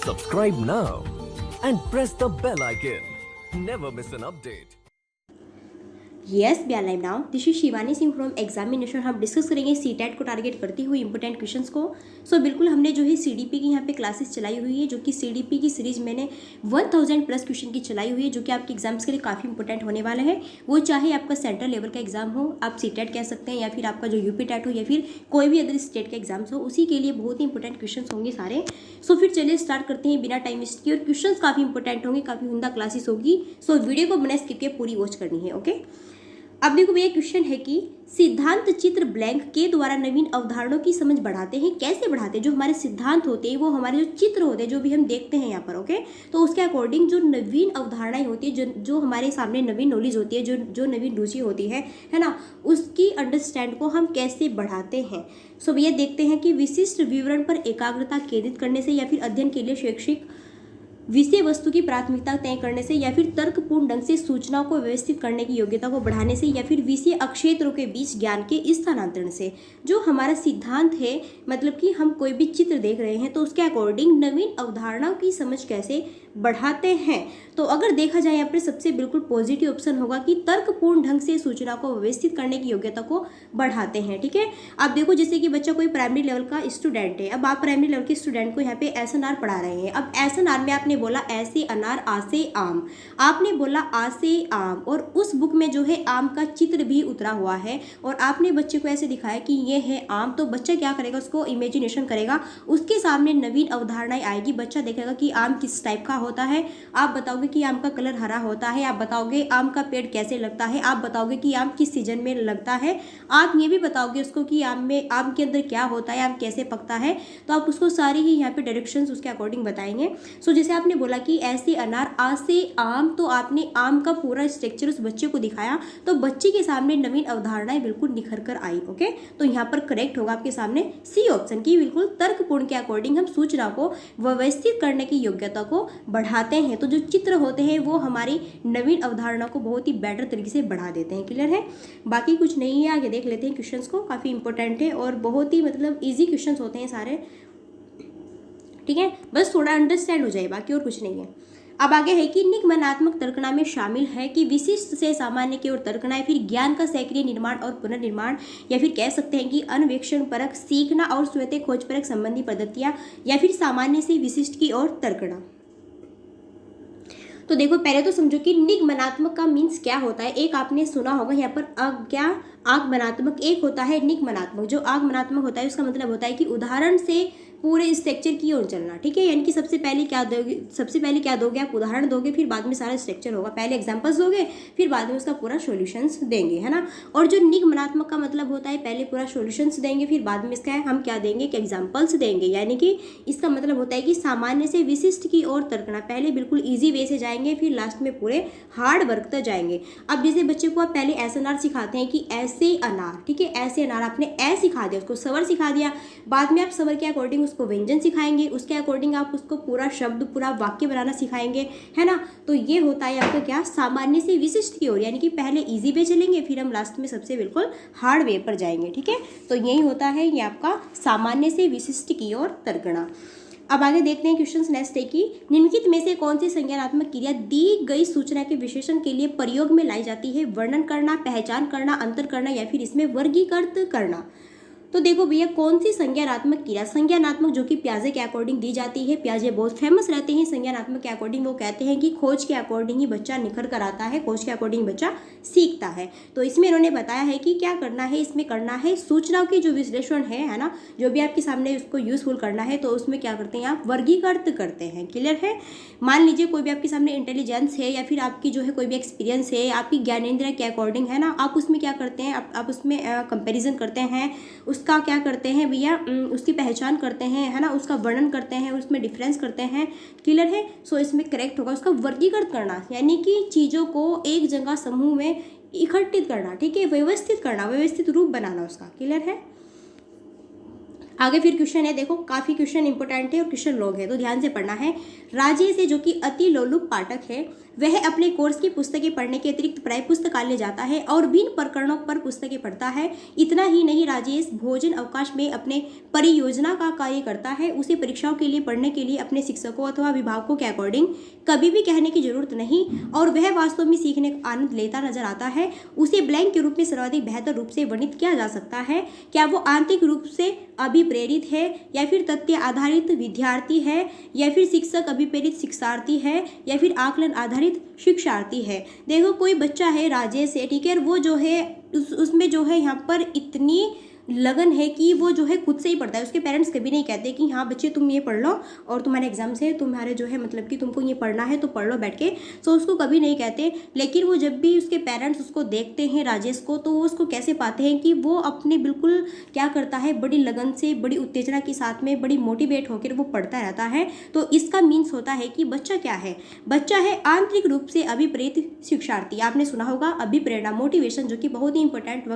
Subscribe now and press the bell icon. Never miss an update. Yes we are live now. This is Shivani Singh from examination. हम discuss करेंगे CTET को target करती हुई important questions को। सो बिल्कुल हमने जो है सीडीपी की यहाँ पे क्लासेस चलाई हुई है, जो कि सीडीपी की सीरीज मैंने 1000 प्लस क्वेश्चन की चलाई हुई है, जो कि आपके एग्जाम्स के लिए काफ़ी इंपॉर्टेंट होने वाला है। वो चाहे आपका सेंट्रल लेवल का एग्जाम हो, आप सीटेट कह सकते हैं, या फिर आपका जो यूपी टेट हो, या फिर कोई भी अदर स्टेट का एग्जाम्स हो, उसी के लिए बहुत ही इंपॉर्टेंट क्वेश्चन होंगे सारे। सो फिर चलिए स्टार्ट करते हैं बिना टाइम वेस्ट किए। और क्वेश्चन काफ़ी इंपॉर्टेंट होंगे, काफ़ी उम्दा क्लासेस होगी। सो वीडियो को बिना स्किप किए पूरी वॉच करनी है। ओके, अब देखो भैया क्वेश्चन है कि सिद्धांत चित्र ब्लैंक के द्वारा नवीन अवधारणाओं की समझ बढ़ाते हैं। कैसे बढ़ाते हैं? जो हमारे सिद्धांत होते हैं, वो हमारे जो चित्र होते हैं, जो भी हम देखते हैं यहाँ पर, ओके, तो उसके अकॉर्डिंग जो नवीन अवधारणाएं होती है, जो हमारे सामने नवीन नॉलेज होती है, जो नवीन रुचि होती है ना, उसकी अंडरस्टैंड को हम कैसे बढ़ाते हैं। सो भैया देखते हैं कि विशिष्ट विवरण पर एकाग्रता केंद्रित करने से, या फिर अध्ययन के लिए शैक्षिक विषय वस्तु की प्राथमिकता तय करने से, या फिर तर्कपूर्ण ढंग से सूचनाओं को व्यवस्थित करने की योग्यता को बढ़ाने से, या फिर विषय अक्षेत्रों के बीच ज्ञान के स्थानांतरण से। जो हमारा सिद्धांत है, मतलब कि हम कोई भी चित्र देख रहे हैं तो उसके अकॉर्डिंग नवीन अवधारणाओं की समझ कैसे बढ़ाते हैं। तो अगर देखा जाए यहाँ पर सबसे बिल्कुल पॉजिटिव ऑप्शन होगा कि तर्कपूर्ण ढंग से सूचना को व्यवस्थित करने की योग्यता को बढ़ाते हैं। ठीक है, अब देखो जैसे कि बच्चा कोई प्राइमरी लेवल का स्टूडेंट है, अब आप प्राइमरी लेवल के स्टूडेंट को यहाँ पे एसएनआर पढ़ा रहे हैं। अब एसएनआर में आपने बोला ऐसे अनार आ से आम, आपने बोला आ से आम, और उस बुक में जो है आम का चित्र भी उतरा हुआ है, और आपने बच्चे को ऐसे दिखाया कि ये है आम। तो बच्चा क्या करेगा, उसको इमेजिनेशन करेगा, उसके सामने नवीन अवधारणाएं आएगी। बच्चा देखेगा कि आम किस टाइप का होता है, आप बताओगे कि आम का कलर हरा होता है, आप बताओगे आम का पेड़ कैसे लगता है, आप बताओगे कि आम किस सीजन में लगता है, आप ये भी बताओगे उसको कि आम के अंदर क्या होता है, आम कैसे पकता है। तो आप उसको सारी ही यहाँ पे डायरेक्शंस उसके अकॉर्डिंग बताएंगे। सो जैसे आपने बोला कि ऐसे अनार आ से आम, तो आपने आम का पूरा स्ट्रक्चर उस बच्चे को दिखाया, तो बच्चे के सामने नवीन अवधारणाएं बिल्कुल निखर कर आई। ओके, तो यहाँ पर करेक्ट होगा आपके सामने सी ऑप्शन की, बिल्कुल तर्कपूर्ण के अकॉर्डिंग हम सूचना को व्यवस्थित करने की योग्यता को बढ़ाते हैं। तो जो चित्र होते हैं वो हमारी नवीन अवधारणा को बहुत ही बेटर तरीके से बढ़ा देते हैं। क्लियर है? बाकी कुछ नहीं है, आगे देख लेते हैं क्वेश्चंस को। काफ़ी इंपॉर्टेंट है और बहुत ही मतलब इजी क्वेश्चंस होते हैं सारे। ठीक है, बस थोड़ा अंडरस्टैंड हो जाए, बाकी और कुछ नहीं है। अब आगे है कि निगमनात्मक तर्कना में शामिल है कि विशिष्ट से सामान्य की ओर तर्कना, फिर ज्ञान का सक्रिय निर्माण और पुनर्निर्माण, या फिर कह सकते हैं कि अन्वेषण परक सीखना और स्वतः खोज परक संबंधी पद्धतियां, या फिर सामान्य से विशिष्ट की ओर तर्कना। तो देखो पहले तो समझो कि निगमनात्मक का मीन्स क्या होता है। एक आपने सुना होगा यहाँ पर क्या आगमनात्मक, एक होता है निगमनात्मक। जो आगमनात्मक होता है उसका मतलब होता है कि उदाहरण से पूरे स्ट्रक्चर की ओर चलना। ठीक है, यानी कि सबसे पहले क्या दोगे आप उदाहरण दोगे, फिर बाद में सारा स्ट्रक्चर होगा। पहले एग्जांपल्स दोगे, फिर बाद में उसका पूरा सॉल्यूशंस देंगे, है ना। और जो निगमनात्मक का मतलब होता है पहले पूरा सॉल्यूशंस देंगे, फिर बाद में इसका हम क्या देंगे कि एग्जांपल्स देंगे। यानी कि इसका मतलब होता है कि सामान्य से विशिष्ट की ओर तर्कना, पहले बिल्कुल ईजी वे से जाएंगे, फिर लास्ट में पूरे हार्ड वर्क तक जाएंगे। अब जैसे बच्चे को आप पहले एसएनआर सिखाते हैं कि ऐसे अनार, ठीक है, ऐसे अनार आपने ऐ सिखा दिया, उसको सवर सिखा दिया, बाद में आप सवर के अकॉर्डिंग उसको व्यंजन सिखाएंगे, उसके अकॉर्डिंग आप उसको पूरा शब्द पूरा वाक्य बनाना सिखाएंगे, है ना। तो ये होता है आपका क्या, सामान्य से विशिष्ट की ओर, यानी कि पहले इजी वे चलेंगे, फिर हम लास्ट में सबसे बिल्कुल हार्ड वे पर जाएंगे। ठीक है, तो यही होता है ये आपका सामान्य से विशिष्ट की ओर तर्कना। अब आगे देखते हैं क्वेश्चन नेक्स्ट है कि निम्नलिखित में से कौन सी संज्ञानात्मक क्रिया दी गई सूचना के विश्लेषण के लिए प्रयोग में लाई जाती है? वर्णन करना, पहचान करना, अंतर करना, या फिर इसमें वर्गीकृत करना। तो देखो भैया कौन सी संज्ञानात्मक क्रिया, संज्ञानात्मक जो कि पियाजे के अकॉर्डिंग दी जाती है। पियाजे बहुत फेमस रहते हैं संज्ञानात्मक के अकॉर्डिंग। वो कहते हैं कि खोज के अकॉर्डिंग ही बच्चा निखर कर आता है, खोज के अकॉर्डिंग बच्चा सीखता है। तो इसमें इन्होंने बताया है कि क्या करना है, इसमें करना है सूचनाओं के जो विश्लेषण है ना, जो भी आपके सामने उसको यूजफुल करना है, तो उसमें क्या करते हैं आप, वर्गीकृत करते हैं। क्लियर है? मान लीजिए कोई भी आपके सामने इंटेलिजेंस है, या फिर आपकी जो है कोई भी एक्सपीरियंस है, आपकी ज्ञानेंद्रिय के अकॉर्डिंग है ना, आप उसमें क्या करते हैं, आप उसमें कंपेरिजन करते हैं, उसका क्या करते हैं भैया, उसकी पहचान करते हैं, है ना, उसका वर्णन करते हैं, उसमें डिफरेंस करते हैं। क्लियर है? सो इसमें करेक्ट होगा उसका वर्गीकृत करना, यानी कि चीज़ों को एक जगह समूह में इकट्ठित करना। ठीक है, व्यवस्थित करना, व्यवस्थित रूप बनाना उसका। क्लियर है? आगे फिर क्वेश्चन है, देखो काफ़ी क्वेश्चन इंपॉर्टेंट है और क्वेश्चन लॉन्ग है, तो ध्यान से पढ़ना है। राजेश है जो कि अति लोलुप पाठक है, वह अपने कोर्स की पुस्तकें पढ़ने के अतिरिक्त प्राय पुस्तकालय जाता है और भिन्न प्रकरणों पर पुस्तकें पढ़ता है। इतना ही नहीं, राजेश भोजन अवकाश में अपने परियोजना का कार्य करता है। उसे परीक्षाओं के लिए पढ़ने के लिए अपने शिक्षकों अथवा अभिभावकों के अकॉर्डिंग कभी भी कहने की जरूरत नहीं और वह वास्तव में सीखने का आनंद लेता नजर आता है। उसे ब्लैंक के रूप में सर्वाधिक बेहतर रूप से वर्णित किया जा सकता है। क्या वो आंतरिक रूप से अभिप्रेरित है या फिर तथ्य आधारित विद्यार्थी है या फिर शिक्षक अभिप्रेरित शिक्षार्थी है या फिर आकलन आधारित शिक्षार्थी है। देखो कोई बच्चा है राजेश है, ठीक है, वो जो है उसमें जो है यहाँ पर इतनी लगन है कि वो जो है खुद से ही पढ़ता है। उसके पेरेंट्स कभी नहीं कहते कि हाँ बच्चे तुम ये पढ़ लो और तुम्हारे एग्जाम्स है, तुम्हारे जो है मतलब कि तुमको ये पढ़ना है तो पढ़ लो बैठ के, सो उसको कभी नहीं कहते। लेकिन वो जब भी उसके पेरेंट्स उसको देखते हैं राजेश को, तो वो उसको कैसे पाते हैं कि वो अपने बिल्कुल क्या करता है, बड़ी लगन से, बड़ी उत्तेजना के साथ में, बड़ी मोटिवेट होकर वो पढ़ता रहता है। तो इसका मीन्स होता है कि बच्चा क्या है, बच्चा है आंतरिक रूप से अभिप्रेरित शिक्षार्थी। आपने सुना होगा अभिप्रेरणा, मोटिवेशन, जो कि बहुत ही इंपॉर्टेंट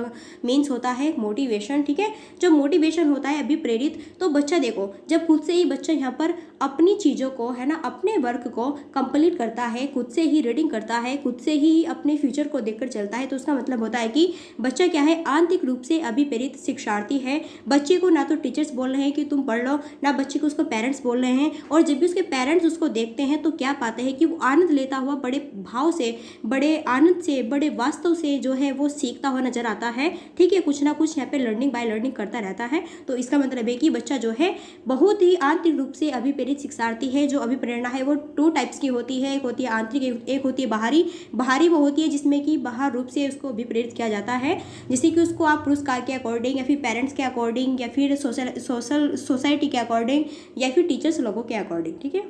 मीन्स होता है मोटिवेशन, ठीक है। जब मोटिवेशन होता है अभिप्रेरित, तो बच्चा देखो जब खुद से ही बच्चा यहाँ पर अपनी चीज़ों को है ना, अपने वर्क को कंप्लीट करता है, खुद से ही रीडिंग करता है, खुद से ही अपने फ्यूचर को देखकर चलता है, तो उसका मतलब होता है कि बच्चा क्या है, आंतरिक रूप से अभिप्रेरित शिक्षार्थी है। बच्चे को ना तो टीचर्स बोल रहे हैं कि तुम पढ़ लो, ना बच्चे को उसको पेरेंट्स बोल रहे हैं। और जब भी उसके पेरेंट्स उसको देखते हैं तो क्या पाते हैं कि वो आनंद लेता हुआ, बड़े भाव से, बड़े आनंद से, बड़े वास्तव से जो है वो सीखता हुआ नजर आता है, ठीक है। कुछ ना कुछ यहाँ पे लर्निंग बाय लर्निंग करता रहता है। तो इसका मतलब है कि बच्चा जो है बहुत ही आंतरिक रूप से अभिप्रेरित शिक्षार्थी है। जो अभिप्रेरणा है वो 2 टाइप्स की होती है, एक होती है आंतरिक, एक होती है बाहरी। बाहरी वो होती है जिसमें कि बाहर रूप से उसको अभिप्रेरित किया जाता है, जैसे कि उसको आप पुरस्कार के अकॉर्डिंग या फिर पेरेंट्स के अकॉर्डिंग या फिर सोसाइटी के अकॉर्डिंग या फिर टीचर्स लोगों के अकॉर्डिंग, ठीक है।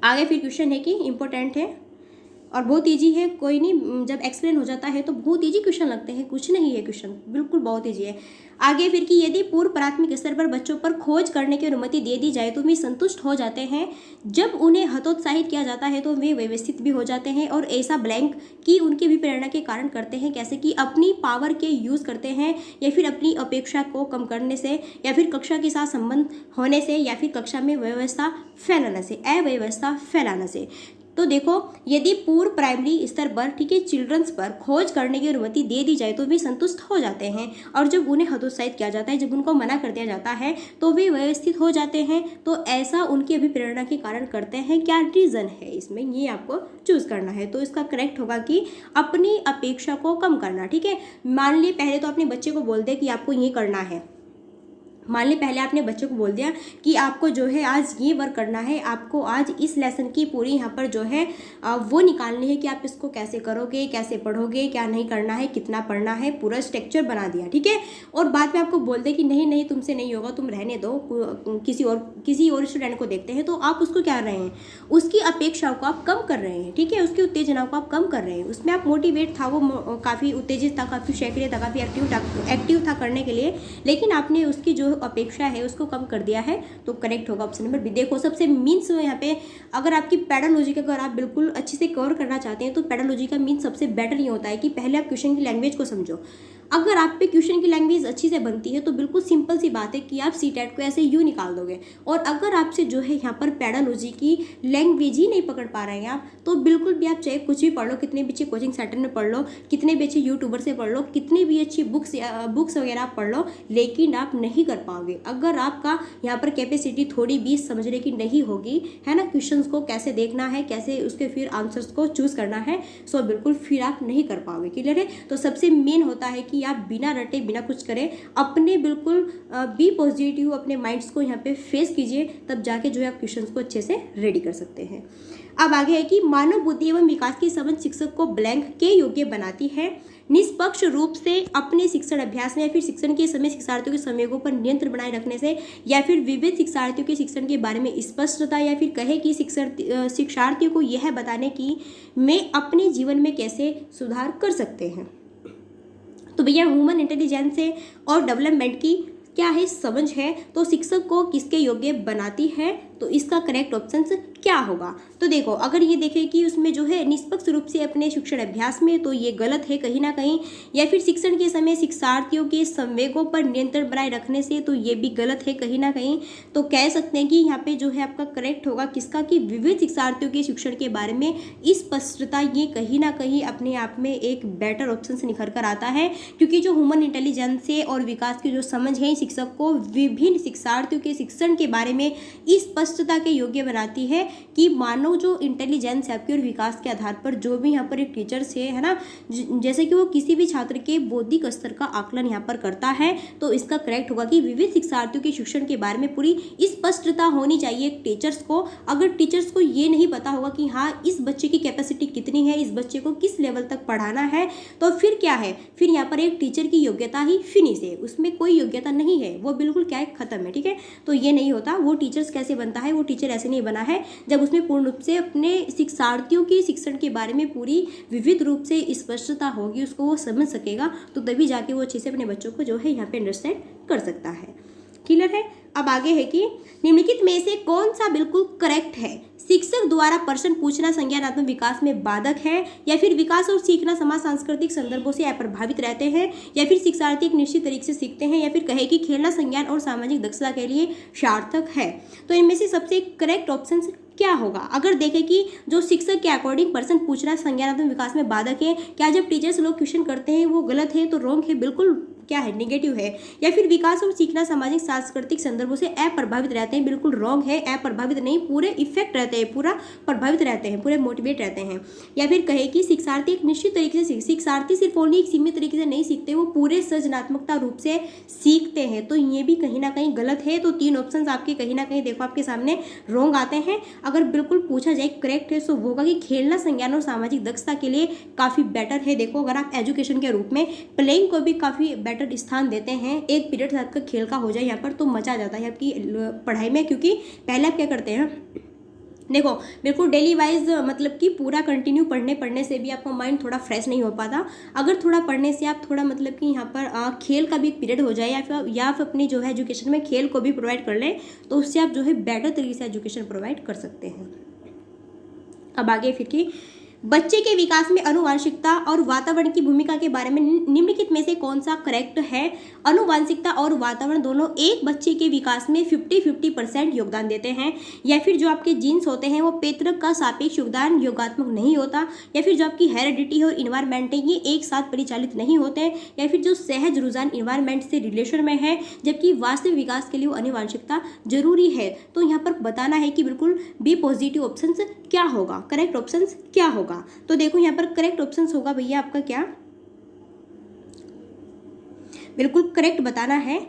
आगे फिर क्वेश्चन है कि इंपॉर्टेंट है और बहुत इजी है, कोई नहीं, जब एक्सप्लेन हो जाता है तो बहुत इजी क्वेश्चन लगते हैं, कुछ नहीं है क्वेश्चन, बिल्कुल बहुत इजी है। आगे फिर कि यदि पूर्व प्राथमिक स्तर पर बच्चों पर खोज करने की अनुमति दे दी जाए तो वे संतुष्ट हो जाते हैं। जब उन्हें हतोत्साहित किया जाता है तो वे व्यवस्थित भी हो जाते हैं और ऐसा ब्लैंक की उनकी भी प्रेरणा के कारण करते हैं, कैसे कि अपनी पावर के यूज़ करते हैं या फिर अपनी अपेक्षा को कम करने से या फिर कक्षा के साथ संबंध होने से या फिर कक्षा में व्यवस्था फैलाने से, अव्यवस्था फैलाने से। तो देखो यदि पूर्व प्राइमरी स्तर पर, ठीक है, चिल्ड्रंस पर खोज करने की अनुमति दे दी जाए तो वे संतुष्ट हो जाते हैं और जब उन्हें हतोत्साहित किया जाता है, जब उनको मना कर दिया जाता है तो वे व्यवस्थित हो जाते हैं। तो ऐसा उनकी अभिप्रेरणा के कारण करते हैं। क्या रीज़न है इसमें, ये आपको चूज़ करना है। तो इसका करेक्ट होगा कि अपनी अपेक्षा को कम करना, ठीक है। मान ली पहले तो अपने बच्चे को बोल दे कि आपको ये करना है, मान ली पहले आपने बच्चे को बोल दिया कि आपको जो है आज ये वर्क करना है, आपको आज इस लेसन की पूरी यहाँ पर जो है वो निकालनी है कि आप इसको कैसे करोगे, कैसे पढ़ोगे, क्या नहीं करना है, कितना पढ़ना है, पूरा स्ट्रक्चर बना दिया, ठीक है। और बाद में आपको बोल दे कि नहीं नहीं तुमसे नहीं होगा, तुम रहने दो, किसी और स्टूडेंट को देखते हैं, तो आप उसको क्या कर रहे हैं, उसकी अपेक्षाओं को आप कम कर रहे हैं, ठीक है, उसकी उत्तेजना को आप कम कर रहे हैं। उसमें आप मोटिवेट था, वो काफ़ी उत्तेजित था, काफ़ी सक्रिय था, काफ़ी एक्टिव था करने के लिए, लेकिन आपने उसकी जो अपेक्षा है उसको कम कर दिया है। तो करेक्ट होगा ऑप्शन नंबर बी। देखो सबसे मीन्स यहाँ पे अगर आपकी पेडालॉजी का अगर आप बिल्कुल अच्छे से कवर करना चाहते हैं तो पेडालॉजी का मीन्स सबसे बेटर ये होता है कि पहले आप क्वेश्चन की लैंग्वेज को समझो। अगर आप पे क्वेश्चन की लैंग्वेज अच्छी से बनती है तो बिल्कुल सिंपल सी बात है कि आप सीटेट को ऐसे यूँ निकाल दोगे। और अगर आपसे जो है यहाँ पर पेडालॉजी की लैंग्वेज ही नहीं पकड़ पा रहे हैं आप, तो बिल्कुल भी आप चाहे कुछ भी पढ़ लो, कितने भी अच्छे कोचिंग सेंटर में पढ़ लो, कितने भी अच्छे यूट्यूबर से पढ़ लो, कितनी भी अच्छी बुक्स वगैरह आप पढ़ लो, लेकिन आप नहीं कर पाओगे अगर आपका यहाँ पर कैपेसिटी थोड़ी भी समझने की नहीं होगी, है ना। क्वेश्चंस को कैसे देखना है, कैसे उसके फिर आंसर्स को चूज करना है, सो बिल्कुल फिर आप नहीं कर पाओगे। क्लियर है। तो सबसे मेन होता है कि आप बिना रटे बिना कुछ करें अपने बिल्कुल बी पॉजिटिव अपने माइंड्स को यहाँ पे फेस कीजिए, तब जाके जो है आप क्वेश्चंस को अच्छे से रेडी कर सकते हैं। अब आगे है कि मानव बुद्धि एवं विकास की समझ शिक्षक को ब्लैंक के योग्य बनाती है। निष्पक्ष रूप से अपने शिक्षण अभ्यास में या फिर शिक्षण के समय शिक्षार्थियों के संवेगों पर नियंत्रण बनाए रखने से या फिर विविध शिक्षार्थियों के शिक्षण के बारे में स्पष्टता या फिर कहे कि शिक्षार्थियों को यह बताने की मैं अपने जीवन में कैसे सुधार कर सकते हैं। तो भैया ह्यूमन इंटेलिजेंस और डेवलपमेंट की क्या है, समझ है, तो शिक्षक को किसके योग्य बनाती है, तो इसका करेक्ट ऑप्शन क्या होगा। तो देखो अगर ये देखें कि उसमें जो है निष्पक्ष रूप से अपने शिक्षण अभ्यास में, तो ये गलत है कहीं ना कहीं, या फिर शिक्षण के समय शिक्षार्थियों के संवेगों पर नियंत्रण बनाए रखने से, तो ये भी गलत है कहीं ना कहीं। तो कह सकते हैं कि यहाँ पे जो है आपका करेक्ट होगा किसका, कि विविध शिक्षार्थियों के शिक्षण के बारे में स्पष्टता, ये कहीं ना कहीं अपने आप में एक बेटर ऑप्शन से निखर कर आता है, क्योंकि जो ह्यूमन इंटेलिजेंस है और विकास की जो समझ है शिक्षक को विभिन्न शिक्षार्थियों के शिक्षण के बारे में स्पष्टता के योग्य बनाती है, कि मानव जो इंटेलिजेंस है आपकी और विकास के आधार पर जो भी यहाँ पर एक टीचर है ना, जैसे कि वो किसी भी छात्र के बौद्धिक स्तर का आकलन यहाँ पर करता है, तो इसका करेक्ट होगा कि विविध शिक्षार्थियों के शिक्षण के बारे में पूरी स्पष्टता होनी चाहिए टीचर्स को। अगर टीचर्स को ये नहीं पता होगा कि हाँ इस बच्चे की कैपेसिटी कितनी है, इस बच्चे को किस लेवल तक पढ़ाना है, तो फिर क्या है, फिर यहाँ पर एक टीचर की योग्यता ही फिनिश है, उसमें कोई योग्यता नहीं है, वो बिल्कुल क्या है, खत्म है। ठीक है, तो ये नहीं होता। वो टीचर्स कैसे बनता है, वो टीचर ऐसे नहीं बना है जब उसमें पूर्ण रूप से अपने शिक्षार्थियों के शिक्षण के बारे में पूरी विविध रूप से स्पष्टता होगी, उसको वो समझ सकेगा, तो तभी जाके वो अच्छे से अपने बच्चों को जो है यहाँ पे अंडरस्टैंड कर सकता है। क्लियर है। अब आगे है कि निम्नलिखित में से कौन सा बिल्कुल करेक्ट है, शिक्षक द्वारा प्रश्न पूछना संज्ञानात्मक विकास में बाधक है, या फिर विकास और सीखना समाज सांस्कृतिक संदर्भों से अप्रभावित रहते हैं, या फिर शिक्षार्थी एक निश्चित तरीके से सीखते हैं, या फिर कहे कि खेलना संज्ञान और सामाजिक दक्षता के लिए सार्थक है। तो इनमें से सबसे करेक्ट ऑप्शन क्या होगा। अगर देखें कि जो शिक्षक के अकॉर्डिंग प्रश्न पूछना संज्ञानात्मक विकास में बाधक है, क्या जब टीचर्स लोग क्वेश्चन करते हैं वो गलत है, तो रॉन्ग है, बिल्कुल क्या है, नेगेटिव है, या फिर विकास और सीखना सामाजिक सांस्कृतिक संदर्भों से अप्रभावित रहते हैं, बिल्कुल रॉन्ग है, अप्रभावित नहीं, पूरे इफेक्ट रहते हैं, पूरा प्रभावित रहते हैं, पूरे मोटिवेट रहते हैं, या फिर कहे कि शिक्षार्थी एक निश्चित तरीके से शिक्षार्थी सिर्फ ओनली एक सीमित तरीके से नहीं सीखते, वो पूरे सृजनात्मकता रूप से सीखते हैं, तो ये भी कहीं ना कहीं गलत है। तो तीन ऑप्शन आपके कहीं ना कहीं देखो आपके सामने रॉन्ग आते हैं। अगर बिल्कुल पूछा जाए करेक्ट है तो वो होगा कि खेलना संज्ञान और सामाजिक दक्षता के लिए काफ़ी बेटर है। देखो अगर आप एजुकेशन के रूप में प्लेइंग को भी काफ़ी बेटर स्थान देते हैं, एक पीरियड आपका खेल का हो जाए यहाँ पर, तो मजा आ जाता है आपकी पढ़ाई में, क्योंकि पहले आप क्या करते हैं, देखो बिल्कुल डेली वाइज मतलब कि पूरा कंटिन्यू पढ़ने से भी आपका माइंड थोड़ा फ्रेश नहीं हो पाता। अगर थोड़ा पढ़ने से आप थोड़ा मतलब कि यहाँ पर खेल का भी एक पीरियड हो जाए, या फिर अपनी जो है एजुकेशन में खेल को भी प्रोवाइड कर लें, तो उससे आप जो है बेटर तरीके से एजुकेशन प्रोवाइड कर सकते हैं। अब आगे फिर कि बच्चे के विकास में आनुवांशिकता और वातावरण की भूमिका के बारे में निम्नलिखित में से कौन सा करेक्ट है। आनुवांशिकता और वातावरण दोनों एक बच्चे के विकास में 50-50% योगदान देते हैं, या फिर जो आपके जीन्स होते हैं वो पैतृक का सापेक्ष योगदान योगात्मक नहीं होता, या फिर जो आपकी हेरिडिटी और इन्वायरमेंट है ये एक साथ परिचालित नहीं होते, या फिर जो सहज रुझान इन्वायरमेंट से रिलेशन में है, जबकि वास्तविक विकास के लिए वो आनुवांशिकता जरूरी है। तो यहाँ पर बताना है कि बिल्कुल बी पॉजिटिव ऑप्शन क्या होगा, करेक्ट ऑप्शन क्या होगा। तो देखो यहाँ पर करेक्ट ऑप्शन होगा भैया आपका क्या, बिल्कुल करेक्ट बताना है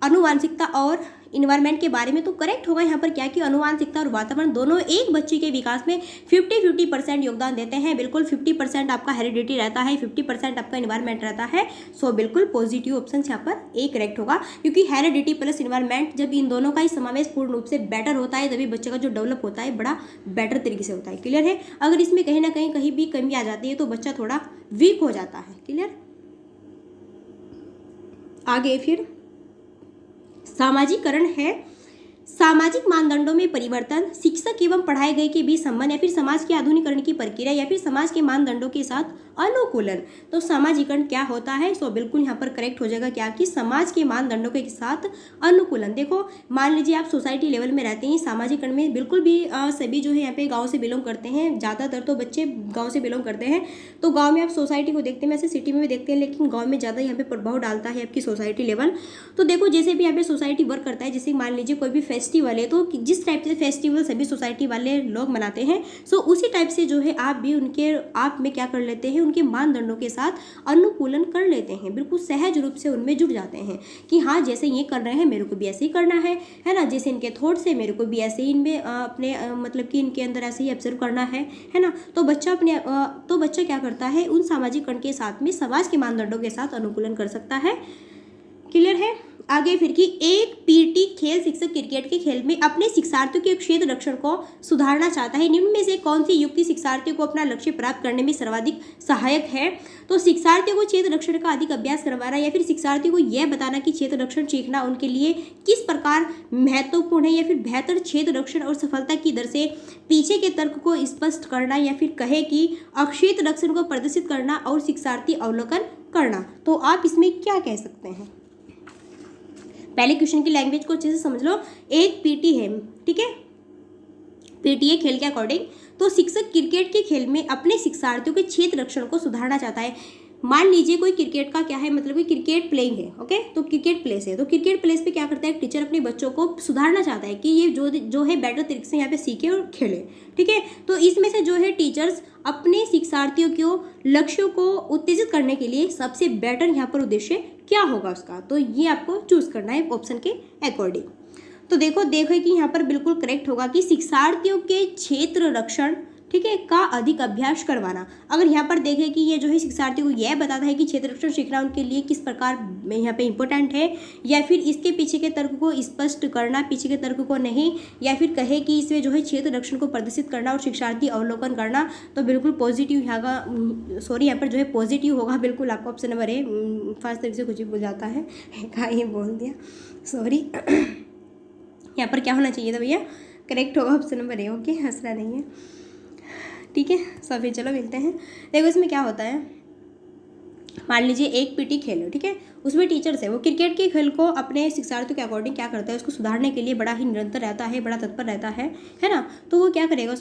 आनुवांशिकता और इन्वायरमेंट के बारे में। तो करेक्ट होगा यहाँ पर क्या कि आनुवांशिकता और वातावरण दोनों एक बच्चे के विकास में 50-50% योगदान देते हैं। बिल्कुल 50% आपका हेरिडिटी रहता है, 50% आपका इन्वायरमेंट रहता है। सो बिल्कुल पॉजिटिव ऑप्शन यहाँ पर ए करेक्ट होगा, क्योंकि हेरिडिटी प्लस इन्वायरमेंट जब इन दोनों का ही समावेश पूर्ण रूप से बेटर होता है, तभी बच्चे का जो डेवलप होता है बड़ा बेटर तरीके से होता है। क्लियर है। अगर इसमें कहीं ना कहीं भी कमी आ जाती है तो बच्चा थोड़ा वीक हो जाता है। क्लियर। आगे फिर सामाजिकरण है, सामाजिक मानदंडों में परिवर्तन, शिक्षक एवं पढ़ाए गए के बीच संबंध, या फिर समाज के आधुनिकीकरण की प्रक्रिया, या फिर समाज के मानदंडों के साथ अनुकूलन। तो सामाजिकरण क्या होता है, सो बिल्कुल यहाँ पर करेक्ट हो जाएगा क्या कि समाज के मानदंडों के साथ अनुकूलन। देखो मान लीजिए आप सोसाइटी लेवल में रहते हैं, सामाजिकरण में बिल्कुल भी सभी जो है यहाँ पे गाँव से बिलोंग करते हैं, ज़्यादातर तो बच्चे गाँव से बिलोंग करते हैं। तो गाँव में आप सोसाइटी को देखते हैं, वैसे सिटी में भी देखते हैं, लेकिन गाँव में ज़्यादा यहाँ पे प्रभाव डालता है आपकी सोसाइटी लेवल। तो देखो जैसे भी यहाँ पे सोसाइटी वर्क करता है, जैसे मान लीजिए कोई भी फेस्टिवल है, तो जिस टाइप से फेस्टिवल सभी सोसाइटी वाले लोग मनाते हैं, सो उसी टाइप से जो है आप भी आप में क्या कर लेते हैं, उनके मानदंडों के साथ अनुकूलन कर लेते हैं। बिल्कुल सहज रूप से उनमें जुड़ जाते हैं कि हाँ जैसे ये कर रहे हैं मेरे को भी ऐसे ही करना है ना, जैसे इनके थॉट्स है मेरे को भी ऐसे ही इनमें अपने मतलब कि इनके अंदर ऐसे ही ऑब्जर्व करना है ना। तो बच्चा क्या करता है, उन सामाजिक कण के साथ में समाज के मानदंडों के साथ अनुकूलन कर सकता है। क्लियर है। आगे फिर कि एक पीटी खेल शिक्षक क्रिकेट के खेल में अपने शिक्षार्थियों के क्षेत्र रक्षण को सुधारना चाहता है, निम्न में से कौन सी युक्ति शिक्षार्थियों को अपना लक्ष्य प्राप्त करने में सर्वाधिक सहायक है। तो शिक्षार्थियों को क्षेत्र रक्षण का अधिक अभ्यास करवाना या फिर शिक्षार्थियों को यह बताना कि क्षेत्र रक्षण सीखना उनके लिए किस प्रकार महत्वपूर्ण है, या फिर बेहतर क्षेत्र रक्षण और सफलता की दर से पीछे के तर्क को स्पष्ट करना, या फिर कहे कि अक्षेत्र रक्षण को प्रदर्शित करना और शिक्षार्थी अवलोकन करना। तो आप इसमें क्या कह सकते हैं। पहले क्वेश्चन की लैंग्वेज को अच्छे से समझ लो। एक पीटी है, ठीक है, पीटी है खेल के अकॉर्डिंग। तो शिक्षक क्रिकेट के खेल में अपने शिक्षार्थियों के क्षेत्र रक्षण को सुधारना चाहता है। मान लीजिए कोई क्रिकेट का क्या है, मतलब कि क्रिकेट प्लेइंग है, ओके, तो क्रिकेट प्लेस है, तो क्रिकेट प्लेस पे क्या करता है टीचर अपने बच्चों को सुधारना चाहता है कि ये जो है बेटर तरीके से यहाँ पे सीखे और खेले, ठीक है। तो इसमें से जो है टीचर्स अपने शिक्षार्थियों को लक्ष्यों को उत्तेजित करने के लिए सबसे बेटर यहाँ पर उद्देश्य क्या होगा उसका, तो ये आपको चूज करना है ऑप्शन के अकॉर्डिंग। तो देखो कि यहाँ पर बिल्कुल करेक्ट होगा कि शिक्षार्थियों के क्षेत्र रक्षण, ठीक है, का अधिक अभ्यास करवाना। अगर यहाँ पर देखें कि ये जो है शिक्षार्थियों को यह बताता है कि क्षेत्र रक्षण सीखना उनके लिए किस प्रकार यहाँ पे इंपॉर्टेंट है, या फिर इसके पीछे के तर्क को स्पष्ट करना, पीछे के तर्क को नहीं, या फिर कहे कि इसमें जो है क्षेत्र रक्षण को प्रदर्शित करना और शिक्षार्थी अवलोकन करना, तो बिल्कुल पॉजिटिव यहाँ पर जो है पॉजिटिव होगा। बिल्कुल आपको ऑप्शन नंबर ए फास्ट तरीके से कुछ भी बोल जाता है, कहाँ ये बोल दिया, सॉरी। यहाँ पर क्या होना चाहिए था भैया, करेक्ट होगा ऑप्शन नंबर ए, ओके, हंसना नहीं है, ठीक है। सब फिर चलो मिलते हैं। देखो इसमें क्या होता है, मान लीजिए एक पीटी खेल है, ठीक है, उसमें टीचर्स है, वो क्रिकेट के खेल को अपने शिक्षार्थियों के अकॉर्डिंग क्या करता है, उसको सुधारने के लिए बड़ा ही निरंतर रहता है, बड़ा तत्पर रहता है ना। तो वो क्या करेगा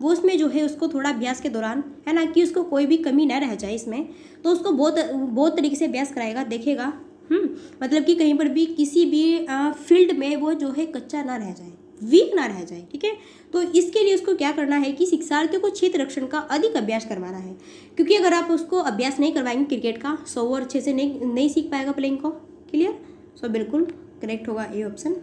उसमें जो है उसको थोड़ा अभ्यास के दौरान, है ना, कि उसको कोई भी कमी ना रह जाए इसमें, तो उसको बहुत तरीके से अभ्यास कराएगा, देखेगा, मतलब कि कहीं पर भी किसी भी फील्ड में वो जो है कच्चा ना रह जाए, वीक ना रह जाए, ठीक है। तो इसके लिए उसको क्या करना है कि शिक्षार्थियों को क्षेत्र रक्षण का अधिक अभ्यास करवाना है, क्योंकि अगर आप उसको अभ्यास नहीं करवाएंगे क्रिकेट का, सो वो अच्छे से नहीं सीख पाएगा प्लेइंग को, क्लियर। सो बिल्कुल करेक्ट होगा ये ऑप्शन।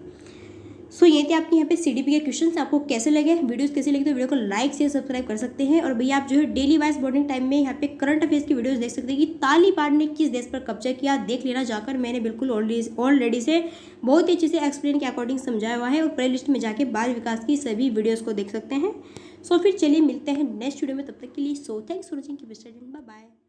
सो ये थे आपके यहाँ पे सीडीपी के क्वेश्चंस। आपको कैसे लगे, वीडियोस कैसे लगे, तो वीडियो को लाइक शेयर सब्सक्राइब कर सकते हैं। और भैया आप जो है डेली वाइज बॉर्डिंग टाइम में यहाँ पे करंट अफेयर्स की वीडियोस देख सकते हैं कि तालिबान ने किस देश पर कब्जा किया, देख लेना जाकर। मैंने बिल्कुल ऑलरेडी से बहुत ही अच्छे से एक्सप्लेन के अकॉर्डिंग समझाया हुआ है, और प्ले लिस्ट में जाके बाल विकास की सभी वीडियोज़ को देख सकते हैं। सो फिर चलिए मिलते हैं नेक्स्ट वीडियो में, तब तक के लिए so thanks for watching, keep studying, bye bye.